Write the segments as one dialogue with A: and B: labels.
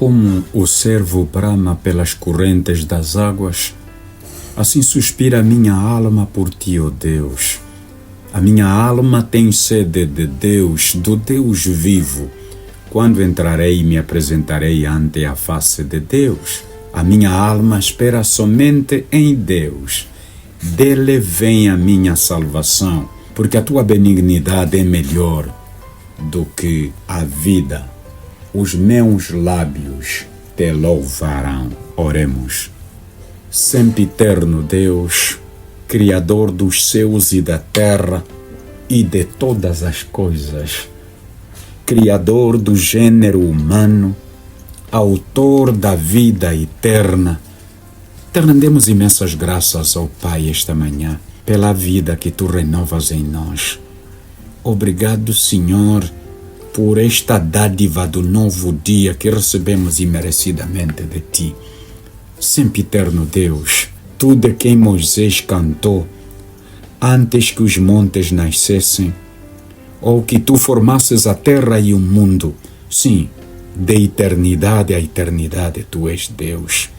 A: Como o cervo brama pelas correntes das águas, assim suspira a minha alma por ti, ó Deus. A minha alma tem sede de Deus, do Deus vivo. Quando entrarei e me apresentarei ante a face de Deus? A minha alma espera somente em Deus. Dele vem a minha salvação, porque a tua benignidade é melhor do que a vida. Os meus lábios te louvarão. Oremos. Sempiterno Deus, Criador dos céus e da terra e de todas as coisas, Criador do gênero humano, Autor da vida eterna, te rendemos imensas graças ao Pai esta manhã, pela vida que Tu renovas em nós. Obrigado, Senhor, por esta dádiva do novo dia que recebemos imerecidamente de Ti. Sempiterno Deus, Tu de quem Moisés cantou antes que os montes nascessem, ou que Tu formasses a terra e o mundo. Sim, de eternidade a eternidade Tu és Deus.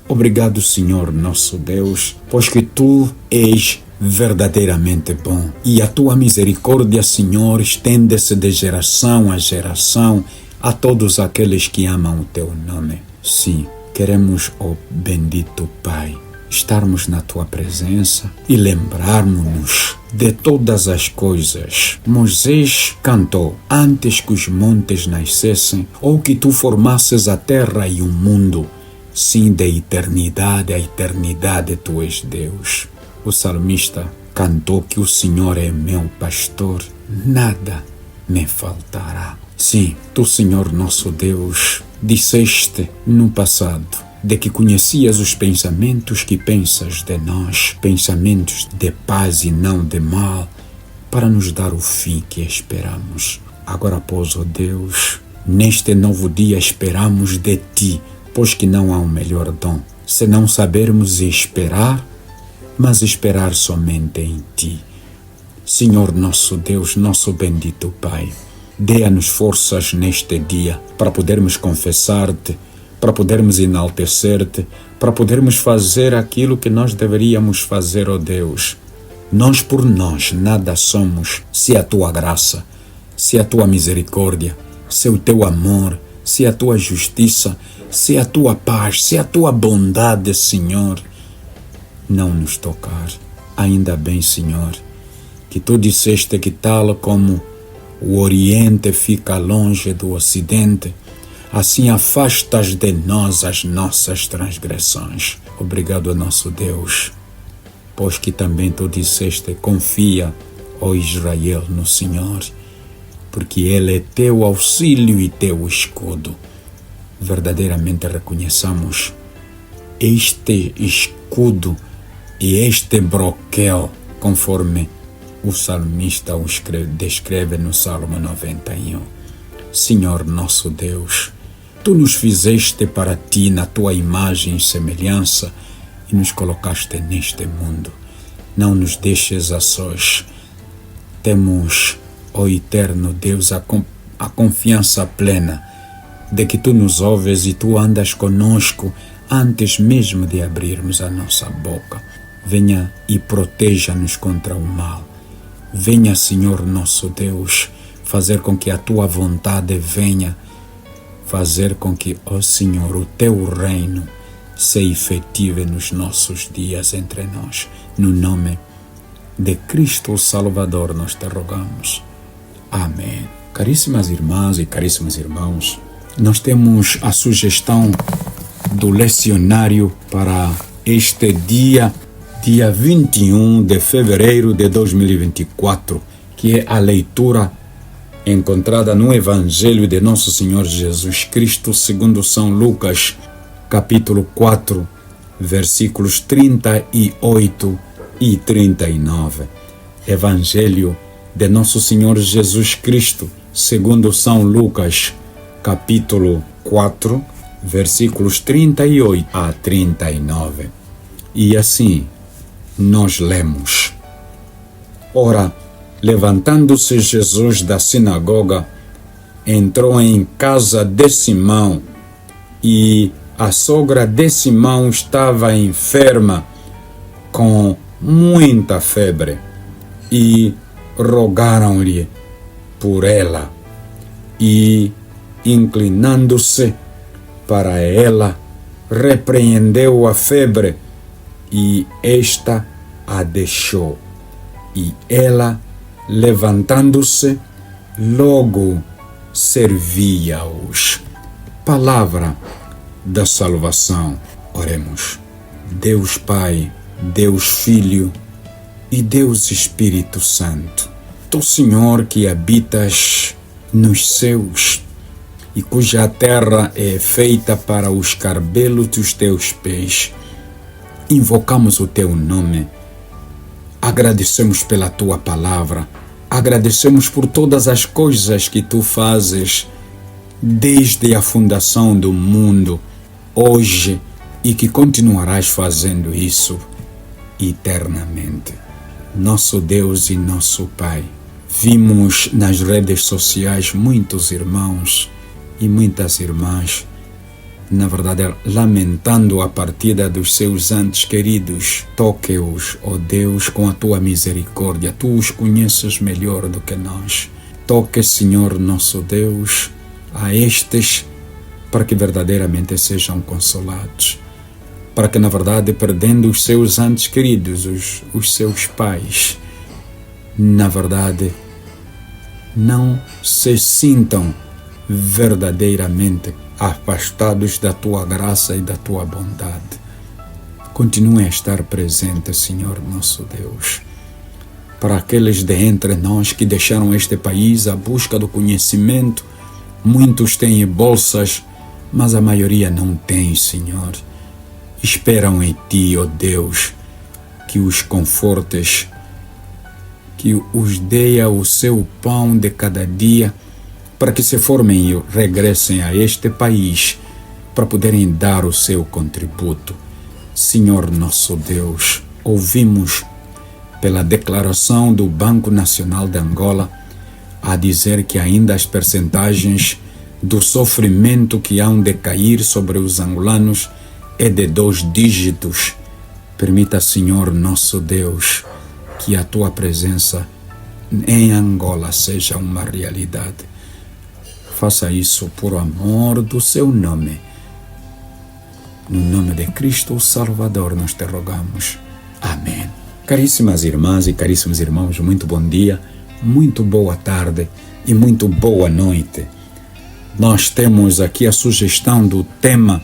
A: Obrigado, Senhor nosso Deus, pois que Tu és verdadeiramente bom. E a Tua misericórdia, Senhor, estende-se de geração a geração a todos aqueles que amam o Teu nome. Sim, queremos, ó bendito Pai, estarmos na Tua presença e lembrarmos-nos de todas as coisas. Moisés cantou antes que os montes nascessem, ou que Tu formasses a terra e o mundo. Sim, de eternidade a eternidade Tu és Deus. O salmista cantou que o Senhor é meu pastor, nada me faltará. Sim, Tu, Senhor nosso Deus, disseste no passado de que conhecias os pensamentos que pensas de nós, pensamentos de paz e não de mal, para nos dar o fim que esperamos. Agora, pois, ó Deus, neste novo dia esperamos de Ti, pois que não há um melhor dom, se não sabermos esperar, mas esperar somente em Ti. Senhor nosso Deus, nosso bendito Pai, dê-nos forças neste dia para podermos confessar-Te, para podermos enaltecer-Te, para podermos fazer aquilo que nós deveríamos fazer, ó Deus. Nós por nós nada somos, se a Tua graça, se a Tua misericórdia, se o Teu amor, se a Tua justiça, se a Tua paz, se a Tua bondade, Senhor, não nos tocar. Ainda bem, Senhor, que Tu disseste que tal como o Oriente fica longe do Ocidente, assim afastas de nós as nossas transgressões. Obrigado, nosso Deus, pois que também Tu disseste: confia, ó Israel, no Senhor, porque Ele é Teu auxílio e Teu escudo. Verdadeiramente reconheçamos este escudo e este broquel, conforme o salmista o descreve no Salmo 91. Senhor nosso Deus, Tu nos fizeste para Ti na Tua imagem e semelhança e nos colocaste neste mundo. Não nos deixes a sós. Temos, ó eterno Deus, a confiança plena de que Tu nos ouves e Tu andas conosco antes mesmo de abrirmos a nossa boca. Venha e proteja-nos contra o mal. Venha, Senhor nosso Deus, fazer com que a Tua vontade venha, fazer com que, ó Senhor, o Teu reino se efetive nos nossos dias entre nós. No nome de Cristo Salvador nós te rogamos. Amém. Caríssimas irmãs e caríssimos irmãos, nós temos a sugestão do lecionário para este dia 21 de fevereiro de 2024, que é a leitura encontrada no Evangelho de Nosso Senhor Jesus Cristo, segundo São Lucas, capítulo 4, versículos 38 e 39. Evangelho de Nosso Senhor Jesus Cristo, segundo São Lucas, capítulo 4, versículos 38 a 39. E assim nós lemos: Ora, levantando-se Jesus da sinagoga, entrou em casa de Simão e a sogra de Simão estava enferma com muita febre e rogaram-lhe por ela, e inclinando-se para ela, repreendeu a febre e esta a deixou, e ela, levantando-se, logo servia-os. Palavra da salvação. Oremos. Deus Pai, Deus Filho e Deus Espírito Santo, Tu, Senhor, que habitas nos céus e cuja terra é feita para os carbelos dos Teus pés, invocamos o Teu nome, agradecemos pela Tua palavra, agradecemos por todas as coisas que Tu fazes desde a fundação do mundo, hoje, e que continuarás fazendo isso eternamente. Nosso Deus e nosso Pai, vimos nas redes sociais muitos irmãos e muitas irmãs, na verdade, lamentando a partida dos seus entes queridos. Toque-os, ó Deus, com a Tua misericórdia. Tu os conheces melhor do que nós. Toque, Senhor, nosso Deus, a estes, para que verdadeiramente sejam consolados, para que, na verdade, perdendo os seus entes queridos, os seus pais, na verdade, não se sintam verdadeiramente afastados da Tua graça e da Tua bondade. Continue a estar presente, Senhor nosso Deus, para aqueles de entre nós que deixaram este país à busca do conhecimento. Muitos têm bolsas, mas a maioria não tem, Senhor. Esperam em Ti, ó Deus, que os confortes, que os dê o seu pão de cada dia, para que se formem e regressem a este país, para poderem dar o seu contributo. Senhor nosso Deus, ouvimos pela declaração do Banco Nacional de Angola a dizer que ainda as percentagens do sofrimento que hão de cair sobre os angolanos é de 2 dígitos. Permita, Senhor nosso Deus, que a Tua presença em Angola seja uma realidade. Faça isso por amor do Seu nome. No nome de Cristo o Salvador nós te rogamos. Amém. Caríssimas irmãs e caríssimos irmãos, muito bom dia, muito boa tarde e muito boa noite. Nós temos aqui a sugestão do tema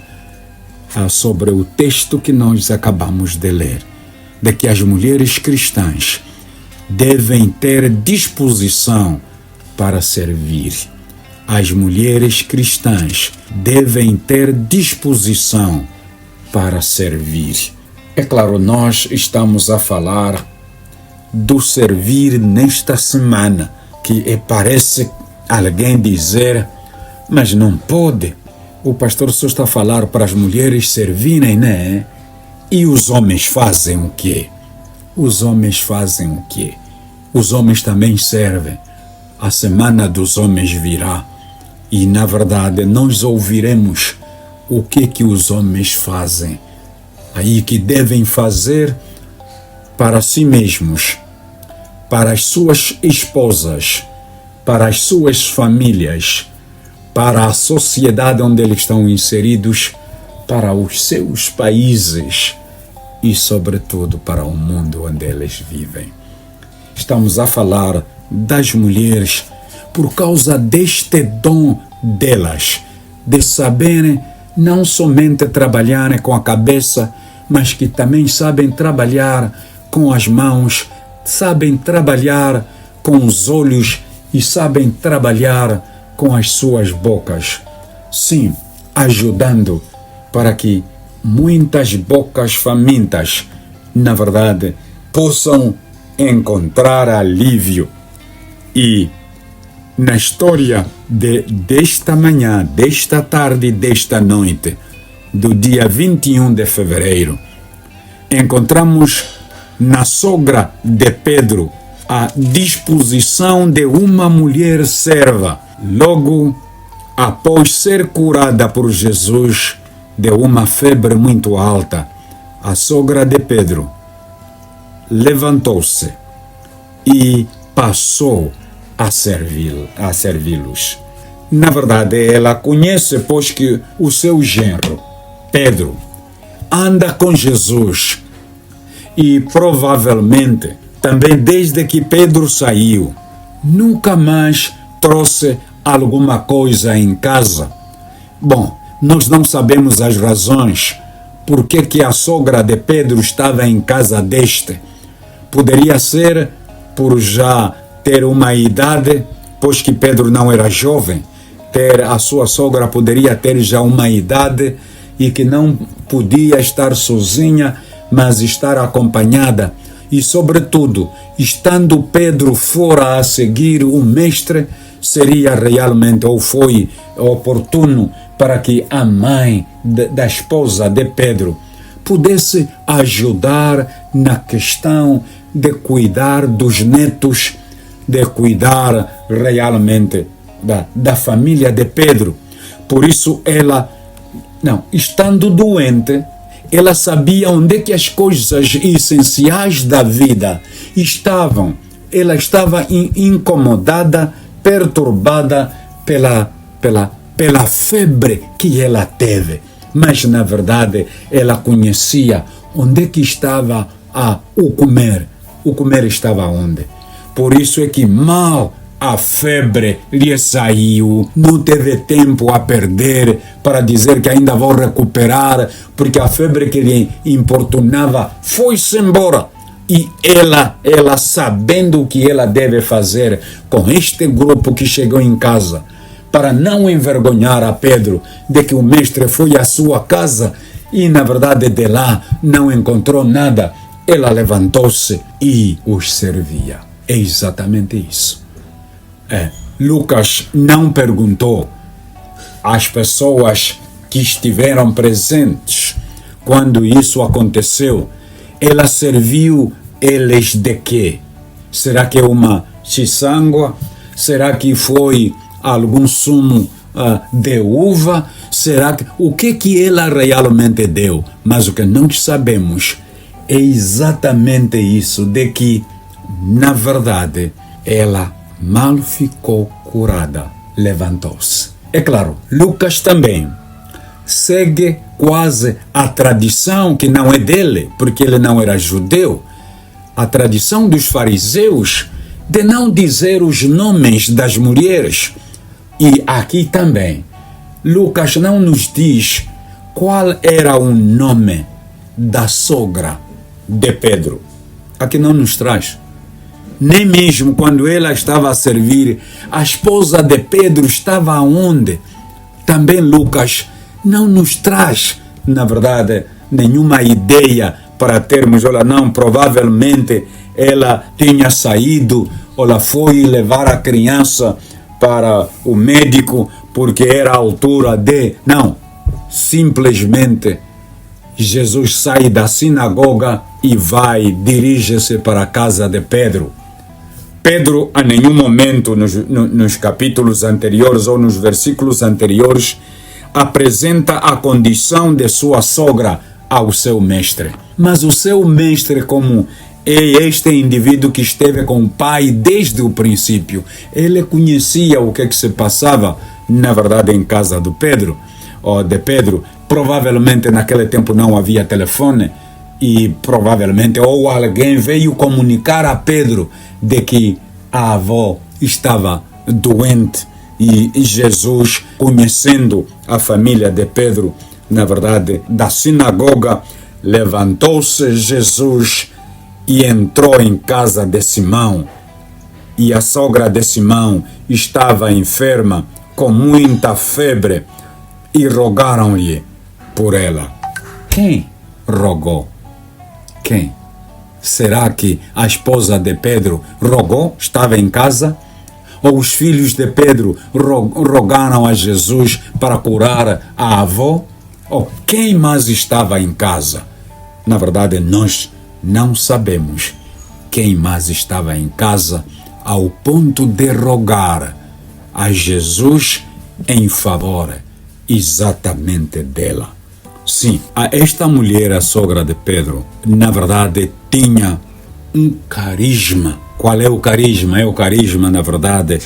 A: sobre o texto que nós acabamos de ler, de que as mulheres cristãs devem ter disposição para servir. As mulheres cristãs devem ter disposição para servir. É claro, nós estamos a falar do servir nesta semana, que parece alguém dizer, mas não pode. O pastor só está a falar para as mulheres servirem, né? E os homens fazem o quê? Os homens fazem o quê? Os homens também servem. A semana dos homens virá. E, na verdade, nós ouviremos o que os homens fazem. Aí que devem fazer para si mesmos, para as suas esposas, para as suas famílias, para a sociedade onde eles estão inseridos, para os seus países e, sobretudo, para o mundo onde eles vivem. Estamos a falar das mulheres por causa deste dom delas, de saberem não somente trabalharem com a cabeça, mas que também sabem trabalhar com as mãos, sabem trabalhar com os olhos e sabem trabalhar com as suas bocas. Sim, ajudando para que muitas bocas famintas, na verdade, possam encontrar alívio. E na história desta manhã, desta tarde, desta noite, do dia 21 de fevereiro, encontramos na sogra de Pedro a disposição de uma mulher serva. Logo, após ser curada por Jesus de uma febre muito alta, a sogra de Pedro levantou-se e passou a servi-los. Na verdade, ela conhece, pois que o seu genro, Pedro, anda com Jesus e provavelmente também desde que Pedro saiu, nunca mais trouxe alguma coisa em casa. Bom, nós não sabemos as razões por que a sogra de Pedro estava em casa deste. Poderia ser por já ter uma idade, pois que Pedro não era jovem. A sua sogra poderia ter já uma idade e que não podia estar sozinha, mas estar acompanhada. E, sobretudo, estando Pedro fora a seguir o mestre, seria realmente, ou foi oportuno para que a mãe da esposa de Pedro pudesse ajudar na questão de cuidar dos netos, de cuidar realmente da família de Pedro. Por isso ela, estando doente, ela sabia onde é que as coisas essenciais da vida estavam. Ela estava incomodada, perturbada pela febre que ela teve. Mas, na verdade, ela conhecia onde é que estava o comer. O comer estava onde? Por isso é que mal a febre lhe saiu, não teve tempo a perder para dizer que ainda vou recuperar, porque a febre que lhe importunava foi-se embora. E ela sabendo o que ela deve fazer com este grupo que chegou em casa, para não envergonhar a Pedro de que o mestre foi à sua casa e na verdade de lá não encontrou nada, ela levantou-se e os servia. É exatamente isso. Lucas não perguntou às pessoas que estiveram presentes quando isso aconteceu. Ela serviu eles de quê? Será que é uma xisangua? Será que foi algum sumo de uva? O que ela realmente deu? Mas o que não sabemos é exatamente isso, de que, na verdade, ela mal ficou curada, levantou-se. É claro, Lucas também segue quase a tradição que não é dele, porque ele não era judeu, a tradição dos fariseus de não dizer os nomes das mulheres. E aqui também, Lucas não nos diz qual era o nome da sogra de Pedro. Aqui não nos traz. Nem mesmo quando ela estava a servir, a esposa de Pedro estava onde? Também Lucas não nos traz, na verdade, nenhuma ideia para termos, olha, não, provavelmente ela tinha saído, ela foi levar a criança para o médico porque era a altura de... Não, simplesmente Jesus sai da sinagoga e dirige-se para a casa de Pedro. Pedro, a nenhum momento nos capítulos anteriores ou nos versículos anteriores, apresenta a condição de sua sogra ao seu mestre. Mas o seu mestre, como é este indivíduo que esteve com o pai desde o princípio, ele conhecia o que se passava, na verdade, em casa de Pedro. Provavelmente naquele tempo não havia telefone e provavelmente ou alguém veio comunicar a Pedro de que a avó estava doente e Jesus, conhecendo a família de Pedro, na verdade, da sinagoga, levantou-se Jesus e entrou em casa de Simão. E a sogra de Simão estava enferma, com muita febre, e rogaram-lhe por ela. Quem rogou? Quem? Será que a esposa de Pedro rogou? Estava em casa? Ou os filhos de Pedro rogaram a Jesus para curar a avó? Ou quem mais estava em casa? Na verdade, nós não sabemos quem mais estava em casa ao ponto de rogar a Jesus em favor exatamente dela. Sim, esta mulher, a sogra de Pedro, na verdade tinha um carisma. Qual é o carisma? É o carisma, na verdade,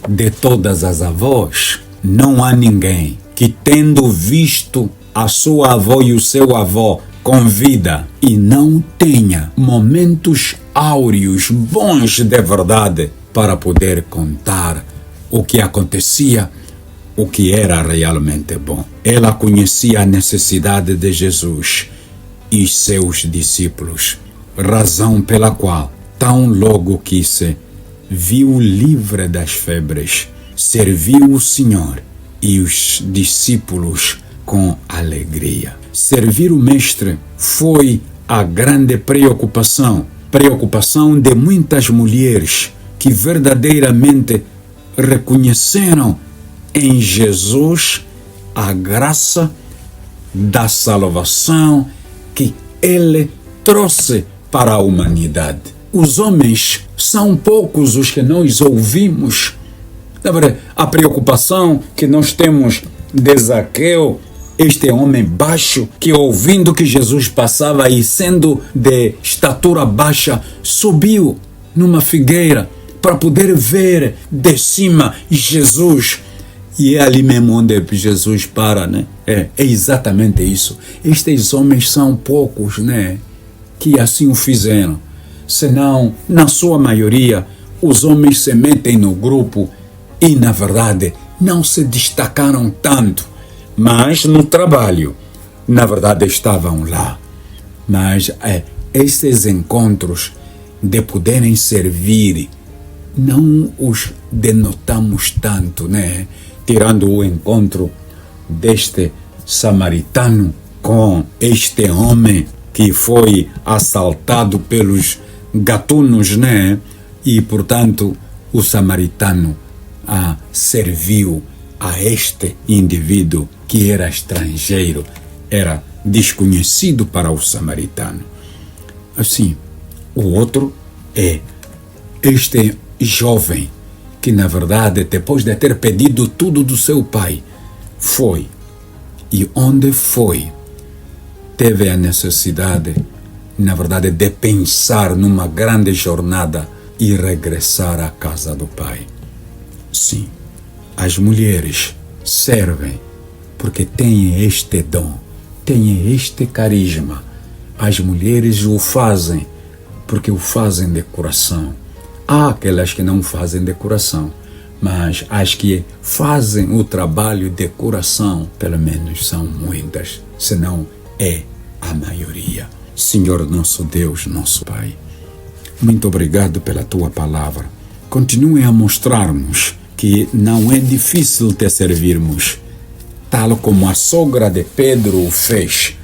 A: de todas as avós. Não há ninguém que, tendo visto a sua avó e o seu avô com vida e não tenha momentos áureos, bons de verdade, para poder contar o que acontecia, o que era realmente bom. Ela conhecia a necessidade de Jesus e seus discípulos, razão pela qual, tão logo que se viu livre das febres, serviu o Senhor e os discípulos com alegria. Servir o Mestre foi a grande preocupação de muitas mulheres que verdadeiramente reconheceram em Jesus a graça da salvação que Ele trouxe para a humanidade. Os homens são poucos os que nós ouvimos. A preocupação que nós temos de Zaqueu, este homem baixo, que ouvindo que Jesus passava e sendo de estatura baixa, subiu numa figueira para poder ver de cima Jesus. E é ali mesmo onde Jesus para, né? É exatamente isso. Estes homens são poucos, né? Que assim o fizeram. Senão, na sua maioria, os homens se metem no grupo e, na verdade, não se destacaram tanto. Mas no trabalho, na verdade, estavam lá. Mas esses encontros de poderem servir, não os denotamos tanto, né? Tirando o encontro deste samaritano com este homem que foi assaltado pelos gatunos, né? E, portanto, o samaritano serviu a este indivíduo que era estrangeiro, era desconhecido para o samaritano. Assim, o outro é este jovem que, na verdade, depois de ter pedido tudo do seu pai, foi. E onde foi, teve a necessidade, na verdade, de pensar numa grande jornada e regressar à casa do pai. Sim, as mulheres servem porque têm este dom, têm este carisma. As mulheres o fazem porque o fazem de coração. Há aquelas que não fazem de coração, mas as que fazem o trabalho de coração, pelo menos são muitas, senão é a maioria. Senhor nosso Deus, nosso Pai, muito obrigado pela Tua palavra. Continue a mostrar-nos que não é difícil te servirmos, tal como a sogra de Pedro o fez.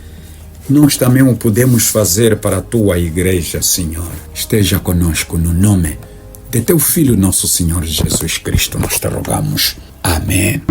A: Nós também o podemos fazer para a Tua igreja, Senhor. Esteja conosco no nome de Teu Filho, nosso Senhor Jesus Cristo, nós te rogamos. Amém.